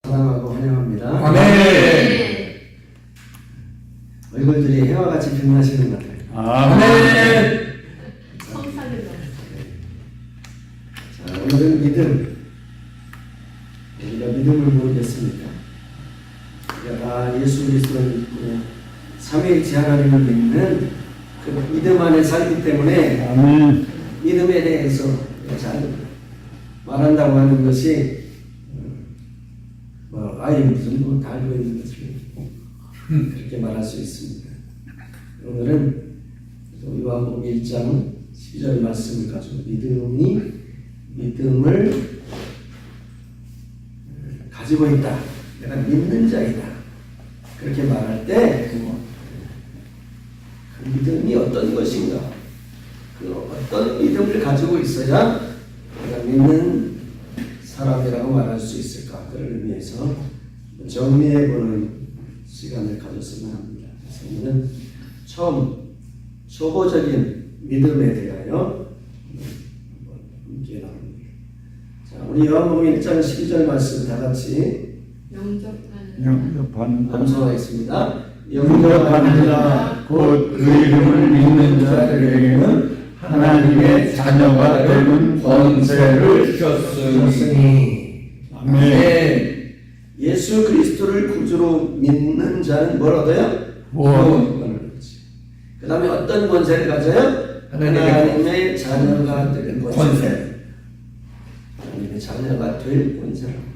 사랑하고 환영합니다. 아멘. 얼굴들이 해와 같이 빛나시는 것 같아요. 아멘. 성사를 자, 오늘은 믿음. 우리가 믿음을 모르겠습니까? 우리가 예수 그리스도를 믿고 삼위일체 하나님을 믿는 그 믿음 안에 살기 때문에 아멘. 믿음에 대해서 잘 말한다고 하는 것이 아예 무슨 다 알고 있는 것을 그렇게 말할 수 있습니다. 오늘은 요한복음 1장 12절 말씀을 가지고 믿음을 가지고 있다. 내가 믿는 자이다. 그렇게 말할 때 그 믿음이 어떤 것인가? 그 어떤 믿음을 가지고 있어야 내가 믿는 사람이라고 말할 수 있을까? 그를 의미해서 정리해보는 시간을 가졌으면 합니다. 그래서 오늘은 처음 초보적인 믿음에 대하여 함께 나눕니다. 자, 우리 요한복음 1장 12절 말씀 다 같이 영접하는 암송하겠습니다. 영접하는 자, 곧 그 이름을 믿는 자들에게는 하나님의 자녀가 되는 권세를 주셨으니. 아멘. 예수 그리스도를 구주로 믿는 자는 뭘 얻어요? 구원. 그 다음에 어떤 권세를 가져요? 하나님의 자녀가 될 권세. 하나님의 자녀가 될 권세라고.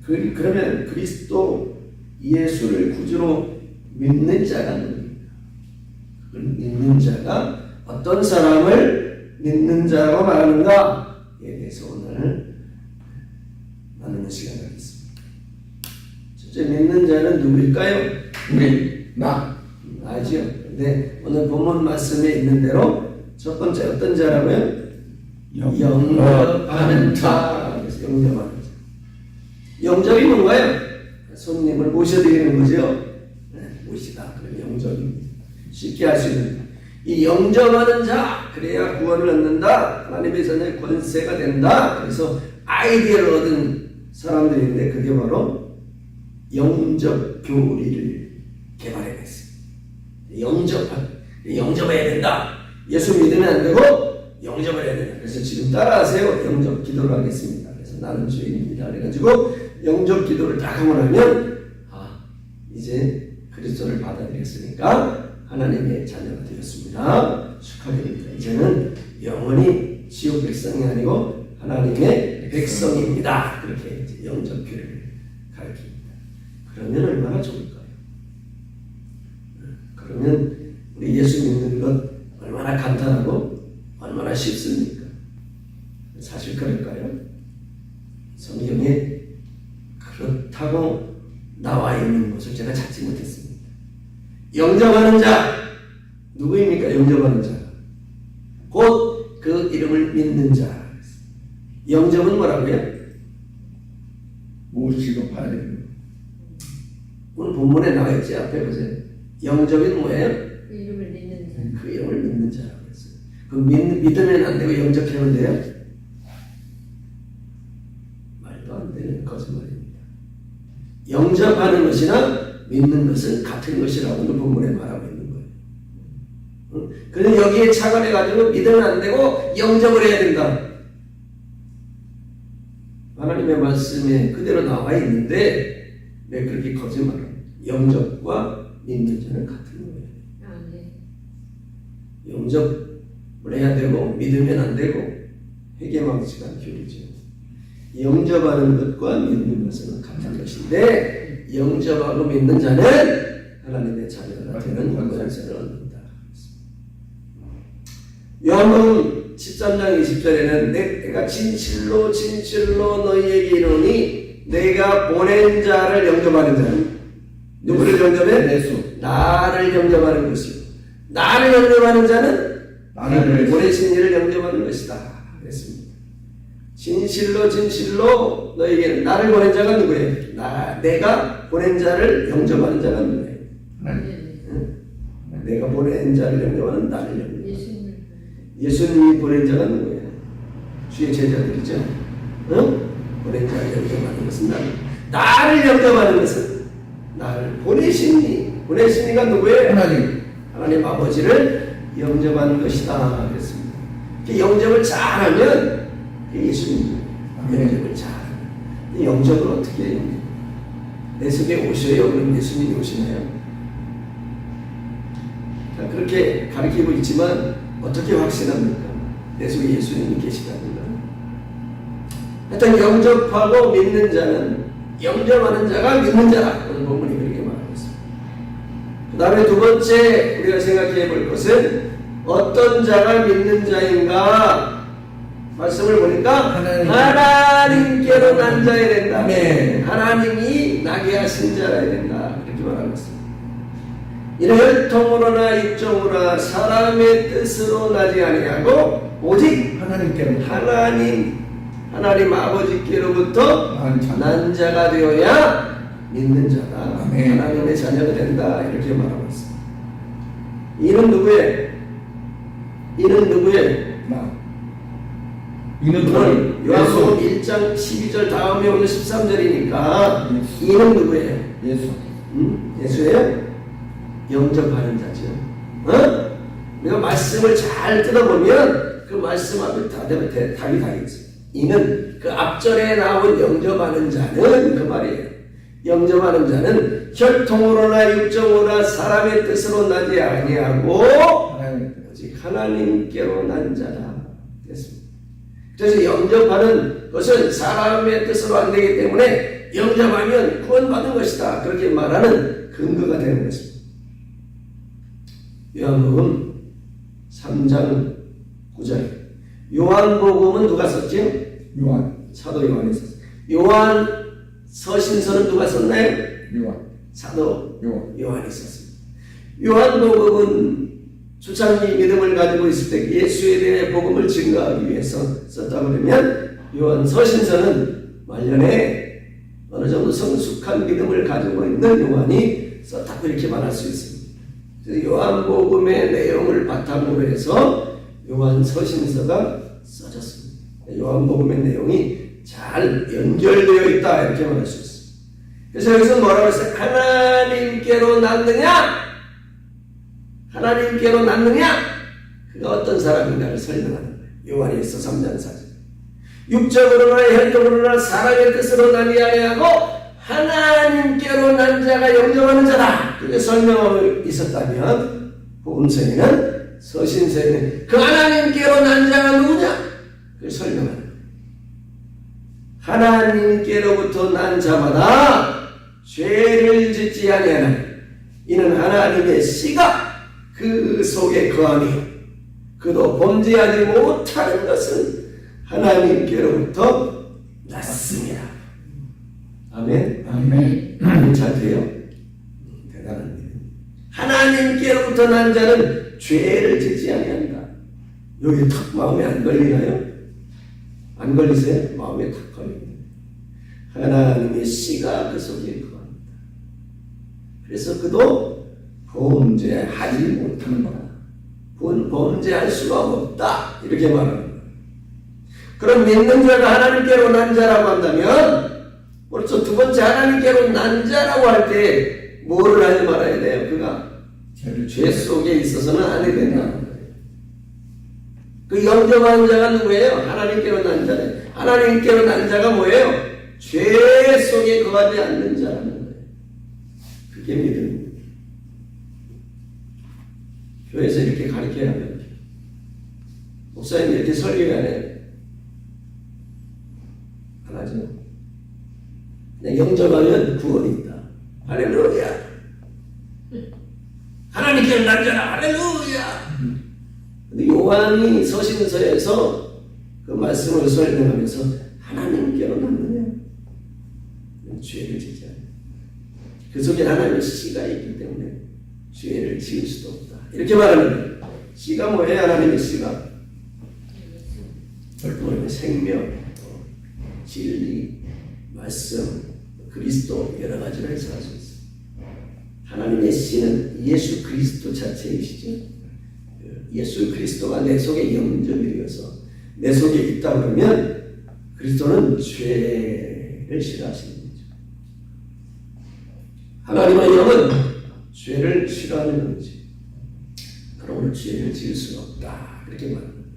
그러면 그리스도 예수를 구주로 믿는 자가 누구입니까? 그걸 믿는 자가 어떤 사람을 믿는 자라고 말하는가에 대해서 오늘 나누는 시간을 갖겠습니다. 첫째, 믿는 자는 누구일까요? 나지요. 근데 오늘 본문 말씀에 있는 대로 첫 번째 어떤 자라고요? 영접하는 자. 그래서 영접하는 자. 영접이 뭔가요? 손님을 모셔드리는 거죠. 모시다. 그럼 영접입니다. 쉽게 할 수 있는 이 영접하는 자, 그래야 구원을 얻는다. 하나님의 자녀의 권세가 된다. 그래서 아이디어를 얻은 사람들인데 그게 바로 영접 교리를 개발해냈어요. 영접해야 된다. 예수 믿으면 안 되고 영접을 해야 된다. 그래서 지금 따라하세요. 영접 기도를 하겠습니다. 그래서 나는 주인입니다. 그래가지고 영접 기도를 딱 하고 나면 이제 그리스도를 받아들였으니까 하나님의 자녀가 되었습니다. 축하드립니다. 이제는 영원히 지옥 백성이 아니고 하나님의 백성입니다. 그렇게 이제 영접교를 가르칩니다. 그러면 얼마나 좋을까요? 그러면 우리 예수 믿는 것 얼마나 간단하고 얼마나 쉽습니까? 사실 그럴까요? 성경에 그렇다고 나와 있는 것을 제가 찾지 못했습니다. 영접하는 자 누구입니까? 영접하는 자 곧 그 이름을 믿는 자. 영접은 뭐라고요? 모시고 받는. 오늘 본문에 나와 있지. 앞에 보세요. 영접이 뭐예요? 그 이름을 믿는 자. 그 이름을 믿는 자라고 했어요. 그 믿으면 안 되고 영접하면 돼요? 말도 안 되는 거짓말입니다. 영접하는 것이나 믿는 것은 같은 것이라고 오늘 본문에 말하고 있는 거예요. 그런데 여기에 착안해가지고 믿으면 안 되고 영접을 해야 된다. 하나님의 말씀에 그대로 나와 있는데 왜 그렇게 거짓말을? 영접과 믿는 자는 같은 거예요. 영접을 해야 되고 믿으면 안 되고 회개망치가 교리죠. 영접하는 것과 믿는 것은 같은 것인데 영접하고 믿는 자는 하나님의 자녀가 되는 권세를 얻는다. 요한복음 13장 20절에는 내가 진실로 너희에게 이르노니 내가 보낸 자를 영접하는 자는 누구를 영접해? 나를 영접하는 것이고 나를 영접하는 자는 나를 보내신 이를 영접하는 것이다. 그랬습니다. 진실로 너희에게 나를 보낸 자가 누구예요? 내가 보낸 자를 영접하는 자가 누구예요? 내가 보낸 자를 영접하는 나를 영접하는 예수님이 보낸 자가 누구예요? 주의 제자들이죠. 보낸 자를 영접하는 것은 나를 나를 영접하는 것은 나를 보내신 이가 누구예요? 하나님 아버지를 영접하는 것이다 그랬습니다. 영접을 잘하면 예수님 영접을 잘하면 영접을 어떻게 해요? 내 속에 오셔요? 그럼 예수님이 오시나요? 그렇게 가르치고 있지만 어떻게 확신합니까? 내 속에 예수님이 계시다는가? 하여튼 영접하고 믿는 자는 영접하는 자가 믿는 자라. 오늘 본문이 그렇게 말하고 있습니다. 그 다음에 두 번째 우리가 생각해 볼 것은 어떤 자가 믿는 자인가? 말씀을 보니까 하나님께로 난 자야 된다. 네. 하나님이 나게 하신 자라야 된다. 이렇게 말하고 있습니다. 이는 혈통으로나 육정으로나 사람의 뜻으로 나지 아니하고 오직 하나님 아버지께로부터 난 자가 되어야 믿는 자다. 아멘. 하나님의 자녀가 된다. 이렇게 말하고 있습니다. 이는 누구의? 오늘 요한복음 1장 12절 다음에 오늘 13절이니까 이는 누구예요? 예수예요? 영접하는 자죠. 우리가 말씀을 잘 뜯어보면 그 말씀 앞에 답이 다 있어요. 이는 그 앞절에 나온 영접하는 자는 그 말이에요. 영접하는 자는 혈통으로나 육정으로나 사람의 뜻으로 나지 아니하고 오직 하나님께로 난 자다. 됐습니다. 그래서 영접하는 것은 사람의 뜻으로 안 되기 때문에 영접하면 구원받은 것이다. 그렇게 말하는 근거가 되는 것입니다. 요한복음 3장 9절. 요한복음은 누가 썼죠? 사도 요한이 썼어요. 요한 서신서는 누가 썼나요? 사도 요한이 썼습니다. 요한복음은 초창기 믿음을 가지고 있을 때 예수에 대해 복음을 증거하기 위해서 썼다고 그러면 요한 서신서는 말년에 어느 정도 성숙한 믿음을 가지고 있는 요한이 썼다고 이렇게 말할 수 있습니다. 그래서 요한복음의 내용을 바탕으로 해서 요한 서신서가 써졌습니다. 요한복음의 내용이 잘 연결되어 있다 이렇게 말할 수 있습니다. 그래서 여기서 뭐라고 했어요? 하나님께로 낳느냐? 그가 어떤 사람인가를 설명하는 거예요. 요한일서 3장 4절. 육적으로나 혈통으로나 사람의 뜻으로 나지 아니하고 하나님께로 난 자가 영접하는 자다. 그렇게 설명하고 있었다면 복음서에는 서신서에는 그 하나님께로 난 자가 누구냐? 그걸 설명하는 거예요. 하나님께로부터 난 자마다 죄를 짓지 아니하는 이는 하나님의 씨가 그 속에 거하며 그도 범죄하지 못하는 것은 하나님께로부터 났습니다. 아멘. 잘 돼요? 대단합니다. 하나님께로부터 난 자는 죄를 짓지 아니한다. 여기 탁 마음에 안 걸리나요? 안 걸리세요? 마음에 탁 걸립니다. 하나님의 씨가 그 속에 거합니다. 그래서 그도 범죄하지 못하는 거다. 범죄할 수가 없다. 이렇게 말합니다. 그럼 믿는 자가 하나님께로 난 자라고 한다면 벌써 두 번째 하나님께로 난 자라고 할 때 뭐를 하지 말아야 돼요? 그가 죄 속에 있어서는 안 해야 된다는 거예요. 그 영접하는 자가 누구예요? 하나님께로 난 자예요. 하나님께로 난 자가 뭐예요? 죄 속에 거하지 않는 자라는 거예요. 그게 믿음입니다. 교회에서 이렇게 가르쳐야 합니다. 목사님 이렇게 설교해야 해요. 안 하죠. 그냥 영접하면 구원이 있다. 할렐루야. 하나님께로 난 자라. 할렐루야. 근데 요한이 서신서에서 그 말씀을 설명하면서 하나님께로 낳느냐? 죄를 짓지 않아요. 그 속에 하나님의 씨가 있기 때문에 죄를 지을 수도 없다. 이렇게 말하는 거예요. 씨가 뭐예요? 하나님의 씨가 생명, 진리, 말씀, 그리스도 여러 가지로 해석할 수 있어요. 하나님의 씨는 예수 그리스도 자체이시죠. 예수 그리스도가 내 속에 영접이 되어서 내 속에 있다 그러면 그리스도는 죄를 싫어하시는 거죠. 하나님의 영은 죄를 싫어하는 거지. 그러므로 죄를 지을 수가 없다. 그렇게 말합니다.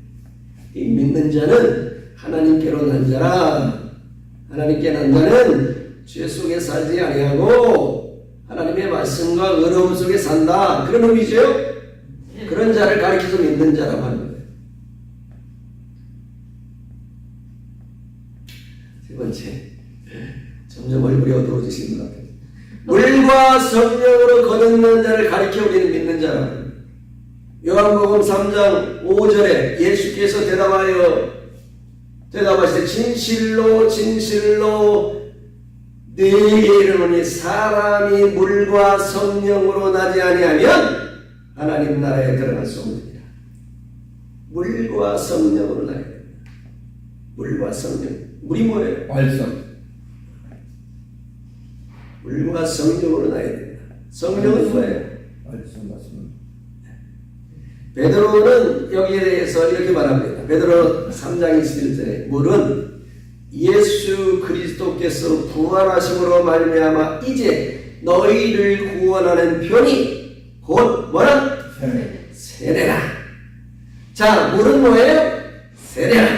이 믿는 자는 하나님께로 난 자라. 하나님께 난 자는 죄 속에 살지 아니하고 하나님의 말씀과 의로움 속에 산다. 그런 의미죠. 그런 자를 가리켜서 믿는 자라고 하는 거예요. 세 번째, 점점 얼굴이 어두워지시는 것 같아요. 물과 성령으로 거듭난 자를 가리켜 우리는 믿는 자라. 요한복음 3장 5절에 예수께서 대답하시되 진실로 진실로 너희에게 이르노니 사람이 물과 성령으로 나지 아니하면 하나님 나라에 들어갈 수 없느니라. 물과 성령으로 나야 됩니다. 물과 성령. 물이 뭐예요? 말씀. 물과 성령으로 나야 됩니다. 성령은 뭐예요? 말씀 맞습니다. 베드로는 여기에 대해서 이렇게 말합니다. 베드로 3장 21절에 물은 예수 그리스도께서 부활하심으로 말미암아 이제 너희를 구원하는 편이 곧 뭐라? 세례라. 자, 물은 뭐예요? 세례라.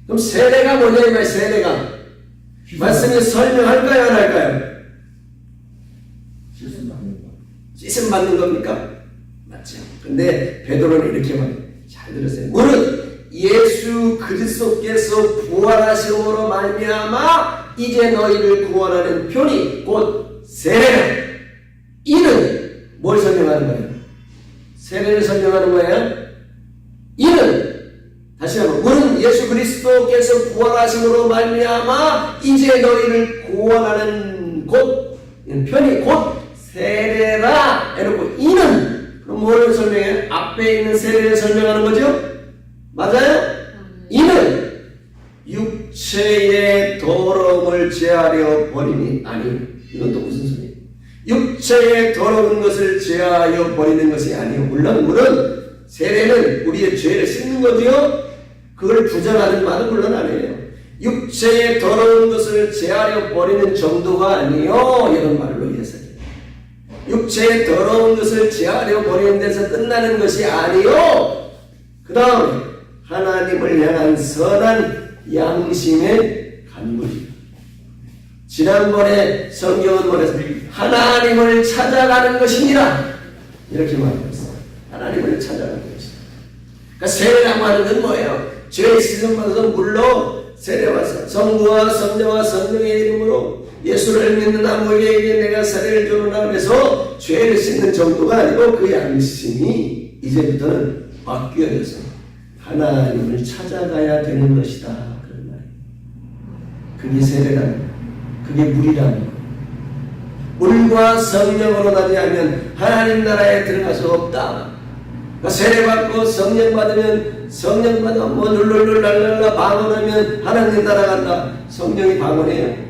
그럼 세례가 뭐냐 이 말. 세례가 말씀이 설명할까요 안 할까요? 씻음 받는 겁니까? 맞죠. 근데 베드로는 이렇게 말해요. 잘 들으세요. 물은 예수 그리스도께서 부활하심으로 말미암아 이제 너희를 구원하는 편이 곧 세례라. 이는 뭘 설명하는 거예요? 세례를 설명하는 거예요. 이는 다시 한번 물은 예수 그리스도께서 부활하심으로 말미암아 이제 너희를 구원하는 곧 편이 곧 세례라 해놓고 이는 그럼 뭘 설명해요? 앞에 있는 세례를 설명하는 거죠? 맞아요? 이는 육체의 더러움을 제하려 버림이 아니오. 이건 또 무슨 소리예요? 육체의 더러운 것을 제하여 버리는 것이 아니오. 물론 세례는 우리의 죄를 씻는 거죠. 그걸 부정하는 말은 물론 아니에요. 육체의 더러운 것을 제하려 버리는 정도가 아니요. 이런 말로 해석해요. 육체의 더러운 것을 제하려 버리는 데서 끝나는 것이 아니요. 그 다음에 하나님을 향한 선한 양심의 간구입니다. 지난번에 성경은 뭐랬어요? 하나님을 찾아가는 것입니다. 이렇게 말했어요. 하나님을 찾아가는 것입니다. 그러니까 세례라고 하는 건 뭐예요? 죄의 씻음받아서 물로 세례받아서 성부와 성자와 성령의 이름으로 예수를 믿는 아무에게 내가 세례를 주노라 해서 죄를 씻는 정도가 아니고 그 양심이 이제부터는 바뀌어져서 하나님을 찾아가야 되는 것이다. 그런 말이에요. 그게 세례라는 거예요. 그게 물이라는 거예요. 물과 성령으로 나지 않으면 하나님 나라에 들어갈 수 없다. 그러니까 세례받고 성령 받으면 뭐 룰룰룰랄랄라 방언하면 하나님 나라 간다. 성령이 방언해요?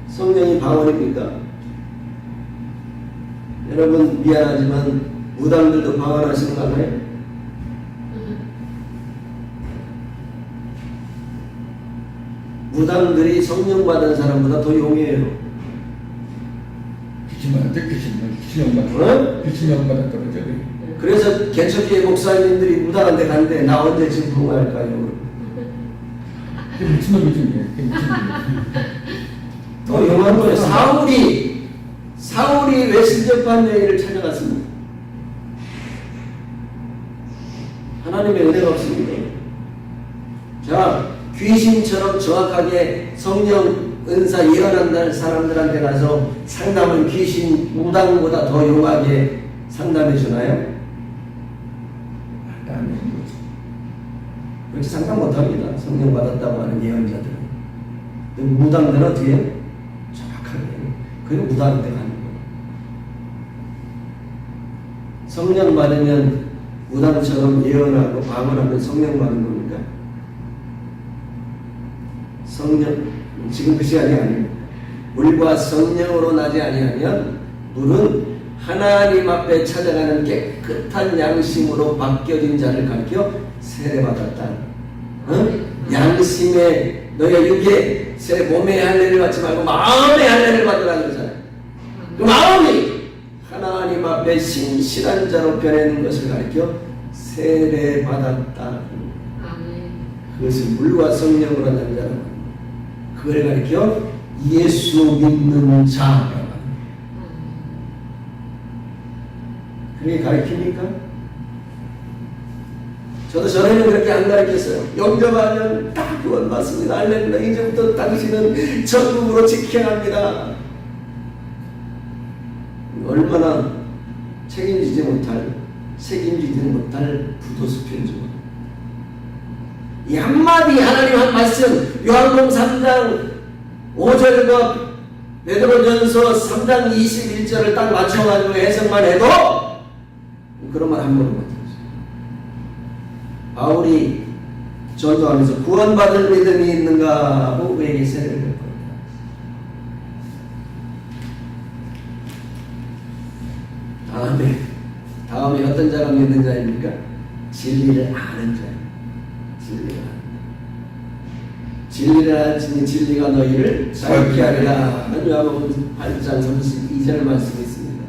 성령이 방언입니까? 여러분 미안하지만 무당들도 방언하시는 거 알아요? 무당들이 성령 받은 사람보다 더 용해요. 귀신형마다 떨어져. 그래서 개척교회 목사님들이 무당한테 간대. 나 언제 증풍할까요? 미친놈이지. 더 용한 거예요. 사울이 외신접한 여인을 찾아갔습니다. 하나님의 은혜가 없습니다. 자, 귀신처럼 정확하게 성령 은사 예언한다는 사람들한테 가서 상담은 귀신 무당보다 더 용하게 상담해 주나요? 그렇게 상담 못합니다. 성령 받았다고 하는 예언자들은. 무당들은 어떻게 해요? 정확하게 해요. 그게 무당한테 가는 거예요. 성령 받으면 무당처럼 예언하고 방언하면 성령 받는 겁니까? 성령 지금 그 시간이 아닙니다. 물과 성령으로 나지 아니하면 물은 하나님 앞에 찾아가는 깨끗한 양심으로 바뀌어진 자를 가리켜 세례받았다. 양심의 너희가 육의 새 몸의 할례를 받지 말고 마음의 할례를 받으라는 거잖아요. 그 마음이 하나님 앞에 신실한 자로 변하는 것을 가리켜 세례받았다. 아멘. 그것을 물과 성령으로 난 자라고 그걸 가리켜 예수 믿는 자라고 합니다. 그게 가르칩니까? 저도 전에는 그렇게 안 가르쳤어요. 영접하면 딱 구원 받습니다. 할렐루야. 이제부터 당신은 천국으로 직행합니다. 얼마나 책임지지 못할 부도수편이죠. 이 한마디 하나님 한 말씀 요한복음 3장 5절과 베드로전서 3장 21절을 딱 맞춰가지고 해석만 해도 그런 말 한 번도 못했어요. 바울이 전도하면서 구원받을 믿음이 있는가 하고 우리에게 세례를 줄 겁니다. 다음에 어떤 자가 믿는 자입니까? 진리를 아는 자예요. 진리를 아는 진리가 너희를 자유케 하리라. 요한복음 8장 32절 말씀이 있습니다.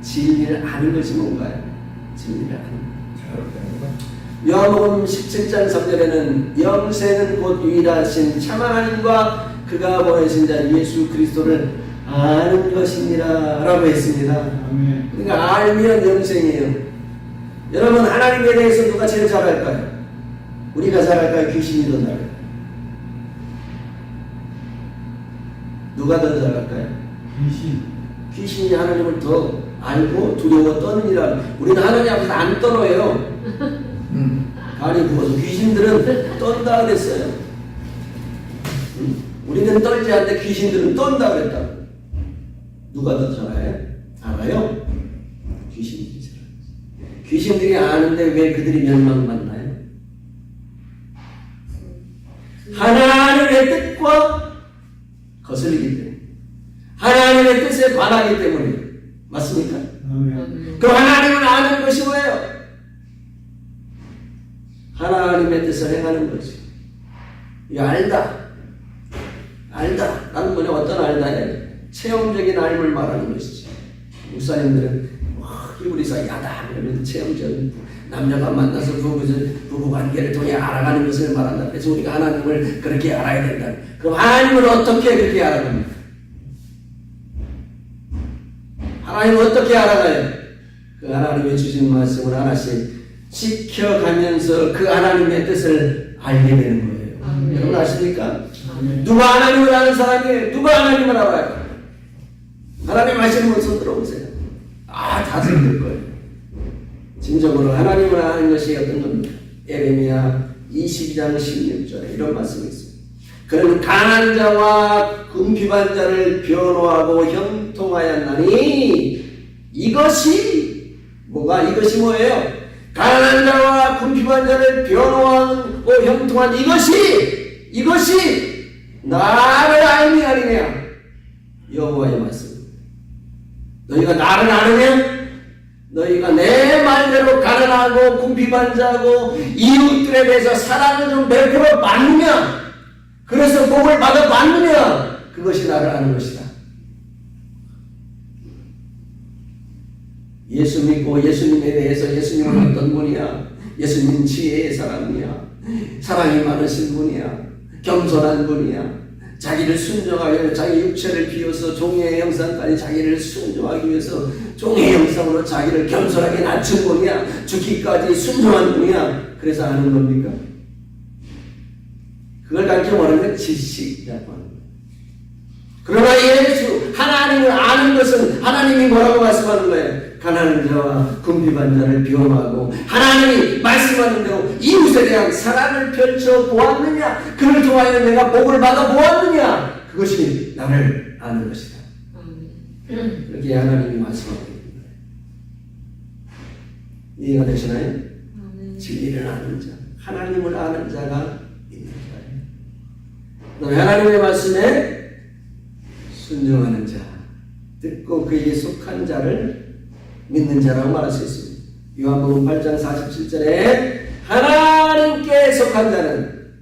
진리를 아는 것이 뭔가요? 진리를 아는 것. 요한복음 17장 3절에는 영생은 곧 유일하신 참 하나님과 그가 보내신 자 예수 그리스도를 아는 것입니다 라고 했습니다. 그러니까 알면 영생이에요. 여러분 하나님에 대해서 누가 제일 잘 알까요? 우리가 잘 알까요? 귀신이 더 잘 알까요? 누가 더 잘 알까요? 귀신이 하나님을 더 알고 두려워 떠느니라. 우리는 하나님 앞에서 안 떨어요. 간이 부어서. 귀신들은 떤다 그랬어요. 우리는 떨지 않는데 귀신들은 떤다 그랬다. 누가 더 잘해요? 알아요? 귀신들이 잘 알아요. 귀신들이 아는데 왜 그들이 멸망받나요? 하나님의 뜻과 거슬리기 때문에, 하나님의 뜻에 반하기 때문에. 맞습니까? 그 하나님을 아는 것이 뭐예요? 하나님의 뜻을 행하는 것이. 이 알다. 나는 뭐냐? 어떤 알다예요? 체험적인 알을 말하는 것이지. 목사님들은 히브리서 야다 그러면 체험적인 남녀가 만나서 부부 관계를 통해 알아가는 것을 말한다. 그래서 우리가 하나님을 그렇게 알아야 된다. 그럼 하나님을 어떻게 그렇게 알아갑니까? 하나님을 어떻게 알아가요? 그 하나님의 주신 말씀을 하나씩 지켜가면서 그 하나님의 뜻을 알게 되는 거예요. 여러분 아십니까? 누가 하나님을 아는 사람이에요? 누가 하나님을 알아요? 하나님 아시는 분 손 들어보세요. 다 들을 거예요. 진정으로 하나님을 아는 것이 어떤 겁니까? 에레미야 22장 16절에 이런 말씀이 있습니다. 그는 강한 자와 궁핍한 자를 변호하고 형통하였나니 이것이 뭐예요? 가난한 자와 궁핍한 자를 변호하고 형통한 이것이 나를 알미 아니냐. 여호와의 말씀. 너희가 나를 아느냐? 너희가 내 말대로 가난하고 궁핍한 자고 이웃들에 대해서 사랑을 좀 베풀어 받느냐? 그래서 복을 받아 받느냐? 그것이 나를 아는 것이다. 예수 믿고 예수님에 대해서 예수님은 어떤 분이야? 예수님은 지혜의 사람이야. 사랑이 많으신 분이야. 겸손한 분이야. 자기를 순종하여 자기 육체를 비워서 종의 형상까지 자기를 순종하기 위해서 종의 형상으로 자기를 겸손하게 낮춘 분이야. 죽기까지 순종한 분이야. 그래서 아는 겁니까? 그걸 가르쳐 말하는 지식이라고 하는 거예요. 그러나 예수 하나님을 아는 것은 하나님이 뭐라고 말씀하는 거예요? 가난한 자와 궁핍한 자를 비움하고 하나님이 말씀하는 대로 이웃에 대한 사랑을 펼쳐 보았느냐? 그를 통하여 내가 복을 받아 보았느냐? 그것이 나를 아는 것이다. 그렇게 하나님이 말씀하고 있는 거예요. 이해가 되시나요? 진리를 아는 자, 하나님을 아는 자가 있는 자예요. 하나님의 말씀에 순종하는 자, 듣고 그에게 속한 자를 믿는 자라고 말할 수 있습니다. 요한복음 8장 47절에 하나님께 속한 자는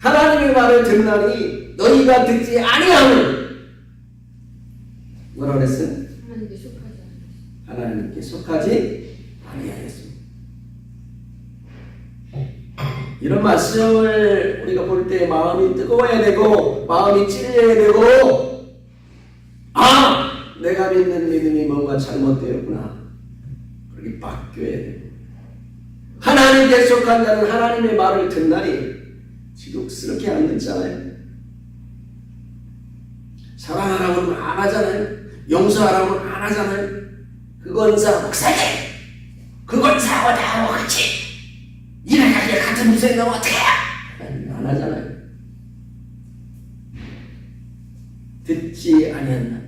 하나님의 말을 듣나니 너희가 듣지 아니하면 뭐라 그랬어요? 하나님께 속하지 않으시고 하나님께 속하지 아니하였습니다. 이런 말씀을 우리가 볼 때 마음이 뜨거워야 되고 마음이 찔려야 되고 내가 믿는 믿음이 뭔가 잘못되었구나 그렇게 바뀌어야 되고 하나님께 속한 자는 하나님의 말을 듣나니 지독스럽게 안 듣잖아요. 사랑하라고 하면 안 하잖아요. 용서하라고 하면 안 하잖아요. 그건 사고 목사님 그건 사고 나하고 같이 일어나게 같은 무쇠 넣으면 어떡해 안 하잖아요. 듣지 아니한다.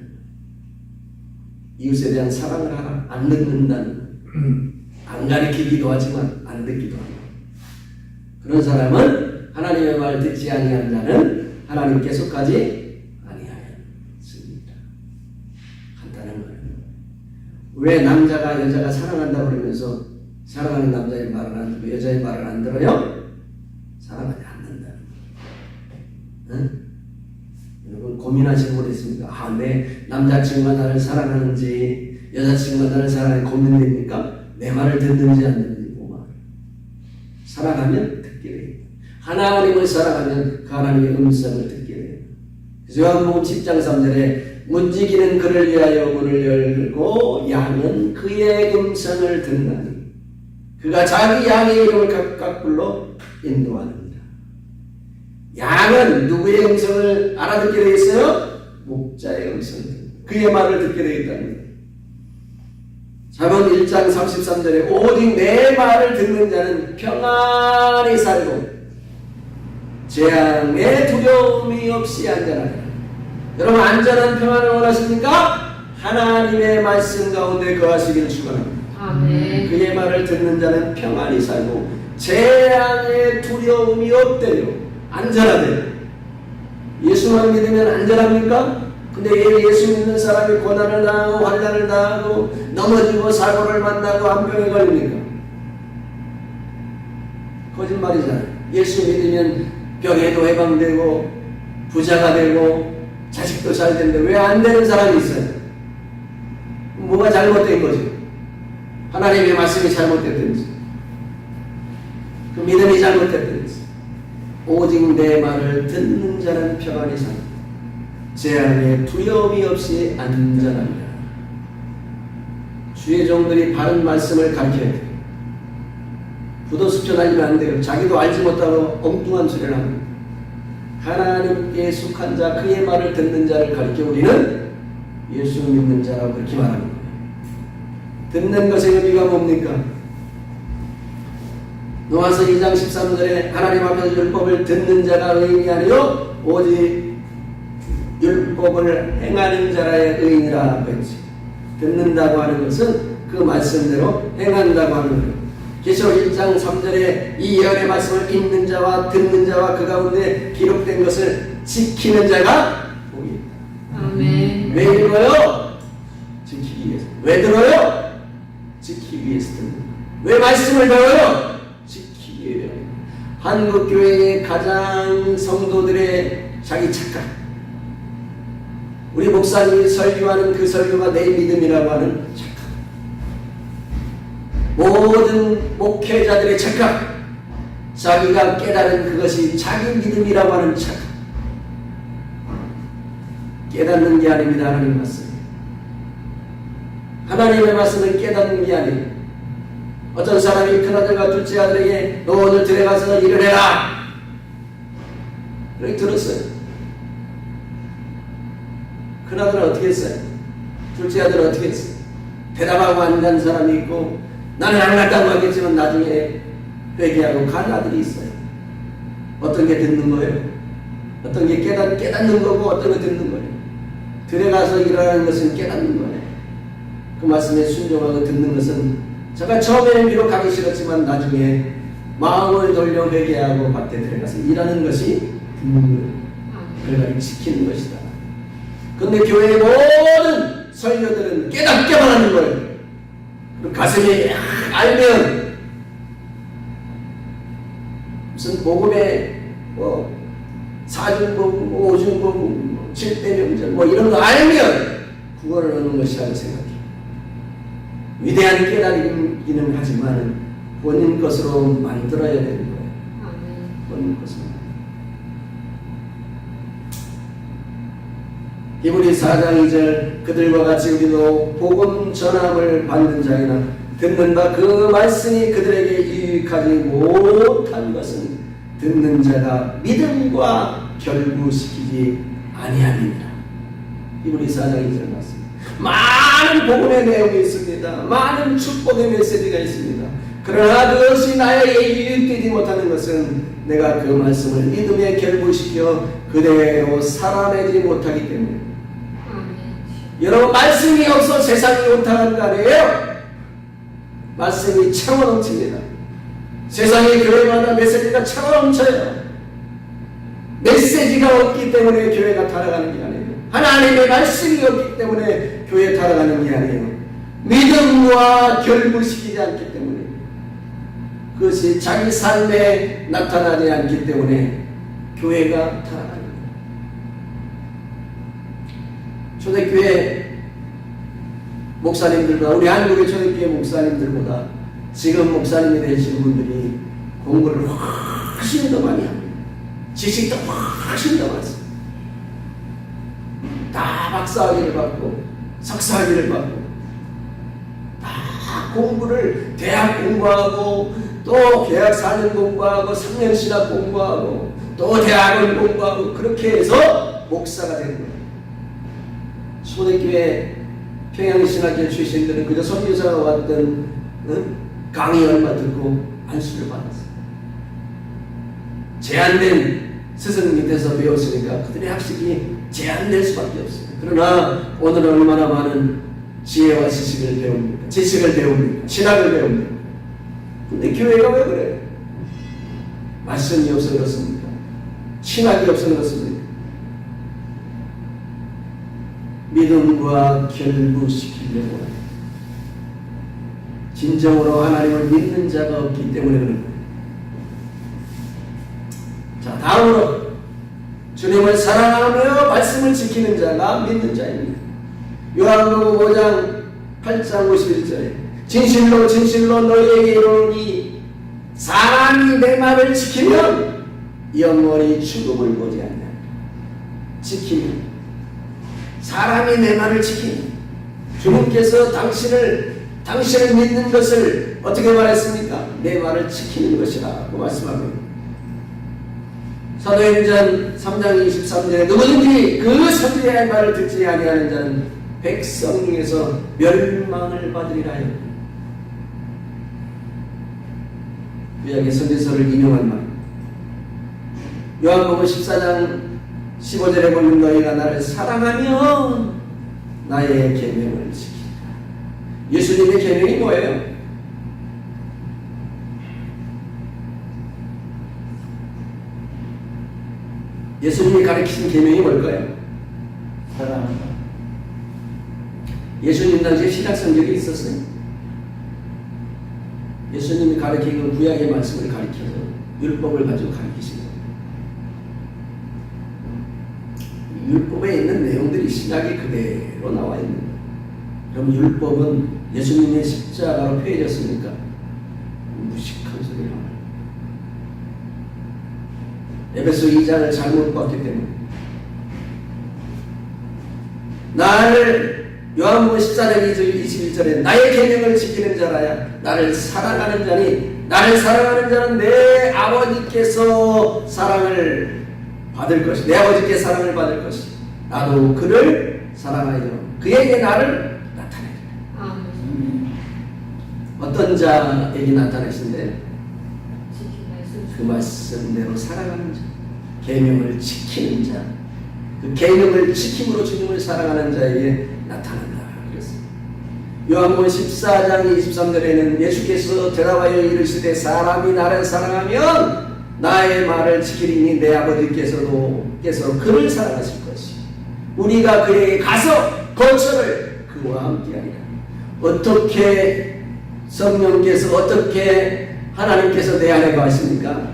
이웃에 대한 사랑을 하라. 안 듣는다는 안 가르치기도 하지만 안 듣기도 한다. 그런 사람은 하나님의 말 듣지 아니한 자는 하나님께 속하지 아니하였습니다. 간단한 거예요. 왜 남자가 여자가 사랑한다고 그러면서 사랑하는 남자의 말을 안 듣고 여자의 말을 안 들어요? 사랑하지 않는다는 거예요. 응? 여러분 고민하시는 분 있습니까? 내 남자친구가 나를 사랑하는지 여자친구가 나를 사랑하는지 고민됩니까? 내 말을 듣는지 안 듣는지 뭐가 사랑하면 듣게 됩니다. 하나님을 사랑하면 그 하나님의 음성을 듣게 됩니다. 그래서 요한복음 10장 3절에 문지기는 그를 위하여 문을 열고 양은 그의 음성을 듣나니 그가 자기 양의 이름을 각각 불러 인도하느니라. 양은 누구의 음성을 알아듣게 되어 있어요? 목자의 음성을 그의 말을 듣게 되겠답니다. 잠언 1장 33절에 오직 내 말을 듣는 자는 평안히 살고 재앙에 두려움이 없이 안전하리라. 여러분 안전한 평안을 원하십니까? 하나님의 말씀 가운데 거하시기를 축원합니다. 아멘. 그의 말을 듣는 자는 평안히 살고 재앙에 두려움이 없대요. 안전하대요. 예수만 믿으면 안전합니까? 근데 예수 믿는 사람이 고난을 당하고 환난을 당하고 넘어지고 사고를 만나고 암병에 걸립니까? 거짓말이잖아요. 예수 믿으면 병에도 해방되고 부자가 되고 자식도 잘 되는데 왜 안 되는 사람이 있어요? 뭐가 잘못된 거죠? 하나님의 말씀이 잘못됐든지 그 믿음이 잘못됐든지 오직 내 말을 듣는 자는 평안히 산다. 재앙에 두려움이 없이 안전합니다. 주의 종들이 바른 말씀을 가르쳐야 돼요. 부도수표 날리면 안 돼요. 자기도 알지 못하고 엉뚱한 소리를 합니다. 하나님께 속한 자 그의 말을 듣는 자를 가리켜 우리는 예수 믿는 자라고 그렇게 말합니다. 듣는 것의 의미가 뭡니까? 노아서 2장 13절에 하나님 앞에서 율법을 듣는 자가 의인이 아니요 오직 율법을 행하는 자라의 의인이라 했지. 듣는다고 하는 것은 그 말씀대로 행한다고 하는 거예요. 계시록 1장 3절에 이 예언의 말씀을 읽는 자와 듣는 자와 그 가운데 기록된 것을 지키는 자가 복이 있다. 아멘. 왜 읽어요? 지키기 위해서. 왜 들어요? 지키기 위해서 듣는 거예요. 왜 말씀을 배워요? 지키기 위해서. 한국교회의 가장 성도들의 자기 착각. 우리 목사님이 설교하는 그 설교가 내 믿음이라고 하는 착각. 모든 목회자들의 착각. 자기가 깨달은 그것이 자기 믿음이라고 하는 착각. 깨닫는 게 아닙니다. 하나님 말씀. 하나님의 말씀을 깨닫는 게 아니에요. 어떤 사람이 큰아들과 둘째 아들에게 너 오늘 들에 가서 일을 해라. 그렇게 들었어요. 큰아들은 어떻게 했어요? 둘째 아들은 어떻게 했어요? 대답하고 안 간 사람이 있고 나는 안 갔다고 하겠지만 나중에 회개하고 간 아들이 있어요. 어떤 게 듣는 거예요? 어떤 게 깨닫는 거고 어떤 게 듣는 거예요? 들에 가서 일하는 것은 깨닫는 거예요. 그 말씀에 순종하고 듣는 것은 제가 처음에는 비록 가기 싫었지만 나중에 마음을 돌려 회개하고 밭에 들어가서 일하는 것이 듣는 거예요. 그래가지고 지키는 것이다. 그런데 교회의 모든 설교들은 깨닫게만 하는 거예요. 가슴이 알면 무슨 복음의 사중보고 오중보고 7대 명절 뭐 이런 거 알면 구원을 얻는 것이라고 생각해요. 위대한 깨달음이기는 하지만 본인 것으로 만들어야 되는 거예요. 아멘. 본인 것으로. 히브리 4장 2절 그들과 같이 우리도 복음 전함을 받는 자이나 듣는 바 그 말씀이 그들에게 유익하지 못한 것은 듣는 자가 믿음과 결부시키지 아니함이니라. 히브리 4장 2절 말씀. 많은 복음의 내용이 있습니다. 많은 축복의 메시지가 있습니다. 그러나 그것이 나에게 유익되지 못하는 것은 내가 그 말씀을 믿음에 결부시켜 그대로 살아내지 못하기 때문에. 여러분, 말씀이 없어 세상이 온탕한 거 아니에요? 말씀이 차고 넘칩니다. 세상의 교회마다 메시지가 차고 넘쳐요. 메시지가 없기 때문에 교회가 타락하는 게 아니에요. 하나님의 말씀이 없기 때문에 교회 타락하는 게 아니에요. 믿음과 결부시키지 않기 때문에, 그것이 자기 삶에 나타나지 않기 때문에 교회가 타락하는 거예요. 초대교회 목사님들과 우리 한국의 초대교회 목사님들보다 지금 목사님이 되시는 분들이 공부를 훨씬 더 많이 합니다. 지식도 훨씬 더 많습니다. 다 박사학위를 받고 석사학위를 받고 다 공부를 대학 공부하고 또 계약 4년 공부하고 3년 신학 공부하고 또 대학원 공부하고 그렇게 해서 목사가 되는 거예요. 초대교회 평양신학교 출신들은 그저 선교사가 왔던 강의 얼마 듣고 안수를 받았어요. 제한된 스승 밑에서 배웠으니까 그들의 학식이 제한될 수밖에 없어요. 그러나 오늘은 얼마나 많은 지혜와 지식을 배웁니까? 지식을 배웁니까? 신학을 배웁니까? 근데 교회가 왜 그래요? 말씀이 없어 그렇습니까? 신학이 없어 그렇습니까? 믿음과 결부시키려고 해요. 진정으로 하나님을 믿는 자가 없기 때문에 그런 거예요. 자, 다음으로 주님을 사랑하며 말씀을 지키는 자가 믿는 자입니다. 요한복음 5장 8장 51절에 진실로 진실로 너희에게 이르노니 사람이 내 말을 지키면 영원히 죽음을 보지 않는다. 지키면, 사람이 내 말을 지키면, 주님께서 당신을 믿는 것을 어떻게 말했습니까? 내 말을 지키는 것이라고 말씀합니다. 사도행전 3장 23절에 누구든지 그 선지자의 말을 듣지 아니하는 자는 백성 중에서 멸망을 받으리라 하여. 구약의 선지서를 인용한 말. 요한복음 14장 15절에 보면 너희가 나를 사랑하면 나의 계명을 지킨다. 예수님의 계명이 뭐예요? 예수님이 가르치신 계명이 뭘까요? 사랑한다. 예수님 당시에 신약 성경이 있었어요. 예수님이 가르치는 구약의 말씀을 가르쳐서 율법을 가지고 가르치신 거예요. 율법에 있는 내용들이 신약에 그대로 나와 있는 거예요. 그럼 율법은 예수님의 십자가로 폐해졌습니까? 무식한 소리를 하는 거예요. 에베소 2장을 잘못 봤기 때문에 나를 요한복음 14장 21절에 나의 계명을 지키는 자라야 나를 사랑하는 자니 나를 사랑하는 자는 내 아버지께서 사랑을 받을 것이, 내 아버지께 사랑을 받을 것이, 나도 그를 사랑하여 그에게 나를 나타내리라. 어떤 자에게 나타내신데 그 말씀대로 살아가는 자, 계명을 지키는 자, 그 계명을 지킴으로 주님을 사랑하는 자에게 나타난다. 그랬습니다. 요한복음 14장 23절에는 예수께서 대답하여 이르시되 사람이 나를 사랑하면 나의 말을 지키리니 내 아버지께서 그를 사랑하실 것이 우리가 그에게 가서 거처를 그와 함께하리라. 어떻게 성령께서, 어떻게 하나님께서 내 안에 거하십니까?